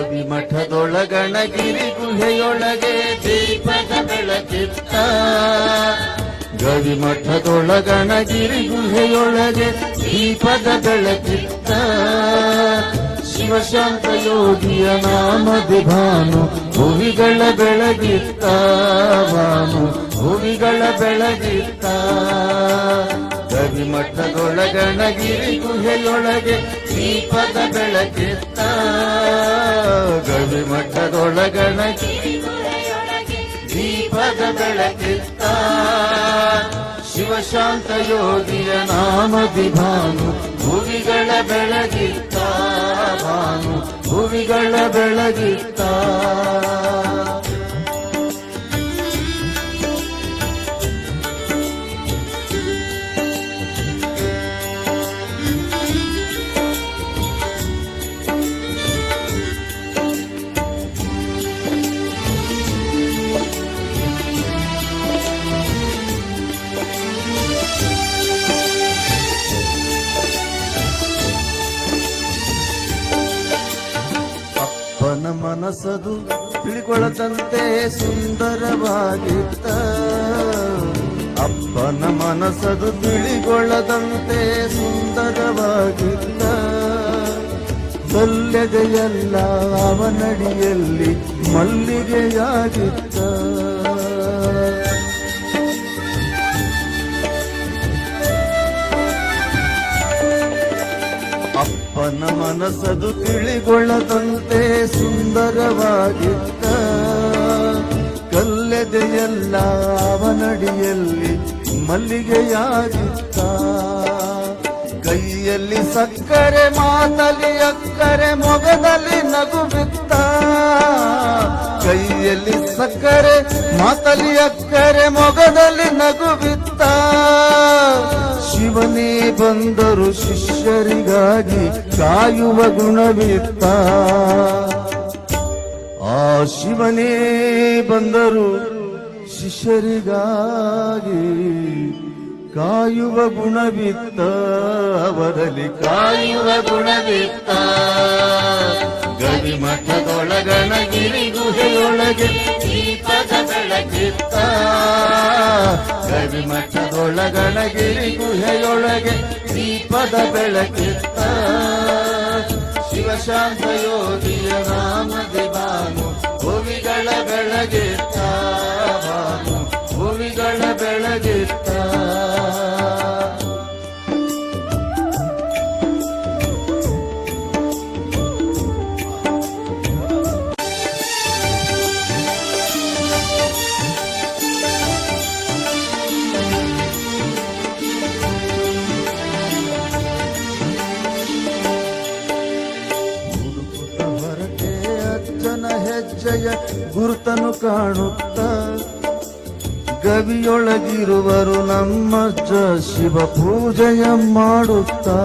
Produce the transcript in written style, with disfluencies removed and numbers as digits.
ಗವಿಮಠದೊಳಗಣಗಿರಿ ಗುಹೆಯೊಳಗೆ ದೀಪದ ಬೆಳಕಿತ್ತ. ಗವಿಮಠದೊಳಗಣಗಿರಿ ಗುಹೆಯೊಳಗೆ ದೀಪದ ಬೆಳಕಿತ್ತ. ಶಿವಶಾಂತ ಯೋಗಿಯ ನಾಮದಿ ಭಾನು ಭುವಿಗಳ ಬೆಳಗಿತ್ತ. ಭಾನು ಭುವಿಗಳ ಬೆಳಗಿತ್ತ. ಗವಿಮಠದೊಳಗಣಗಿರಿ ಗುಹೆಯೊಳಗೆ ದೀಪದ ಬೆಳಕಿತ್ತ. ಗವಿಮಠದೊಳಗಣಗಿರಿ ದೀಪದ ಬೆಳಕಿತ್ತ. ಶಿವಶಾಂತ ಯೋಗಿಯ ನಾಮದಿ ಭಾನು ಭುವಿಗಳ ಬೆಳಗಿತ್ತ. ಭಾನು ಭುವಿಗಳ ಬೆಳಗಿತ್ತ. ಅಪ್ಪನ ಮನಸ್ಸದು ತಿಳಿಕೊಳ್ಳದಂತೆ ಸುಂದರವಾಗಿತ್ತ. ಅಪ್ಪನ ಮನಸ್ಸದು ತಿಳಿಕೊಳ್ಳದಂತೆ ಸುಂದರವಾಗಿತ್ತ. ಸಲ್ಲೆದೆಯಲ್ಲ ಅವನಡಿಯಲ್ಲಿ ಮಲ್ಲಿಗೆಯಾಗಿತ್ತ. ಅಪ್ಪನ ಮನಸ್ಸದು ತಿಳಿಗೊಳ್ಳದಂತೆ ಸುಂದರವಾಗಿತ್ತ. ಕಲ್ಲೆದೆಯಲ್ಲ ಅವನಡಿಯಲ್ಲಿ ಮಲ್ಲಿಗೆಯಾಗಿತ್ತ. ಕೈಯಲ್ಲಿ ಸಕ್ಕರೆ ಮಾತಲಿ ಅಕ್ಕರೆ ಮೊಗದಲ್ಲಿ ನಗು ಬಿತ್ತ. ಕೈಯಲ್ಲಿ ಸಕ್ಕರೆ ಮಾತಲಿ ಅಕ್ಕರೆ ಮೊಗದಲ್ಲಿ ನಗು ಬಿತ್ತ. ಶಿವನೇ ಬಂದರು ಶಿಷ್ಯರಿಗಾಗಿ ಕಾಯುವ ಗುಣವಿತ್ತ. ಆ ಶಿವನೇ ಬಂದರು ಶಿಷ್ಯರಿಗಾಗಿ ಕಾಯುವ ಗುಣವಿತ್ತ. ಅವರಲ್ಲಿ ಕಾಯುವ ಗುಣವಿತ್ತ. ಗವಿಮಠದೊಳಗಣಗಿರಿ ಗುಹೆಯೊಳಗೆ ದೀಪದ ಬೆಳಕಿತ್ತ. ಗವಿಮಠದೊಳಗಣಗಿರಿ ಗುಹೆಯೊಳಗೆ ದೀಪದ ಬೆಳಕಿತ್ತ. ಶಿವಶಾಂತ ಯೋಗಿಯ ನಾಮದಿ ಭಾನು ಭುವಿಗಳ ಬೆಳಗಿತ್ತ. ಭಾನು ಭುವಿಗಳ ಬೆಳಗಿತ್ತ. ಹೆಜ್ಜೆಯ ಗುರುತನು ಕಾಣುತ್ತ. ಗವಿಯೊಳಗಿರುವರು ನಮ್ಮಜ್ಜ ಶಿವ ಪೂಜೆಯ ಮಾಡುತ್ತಾ.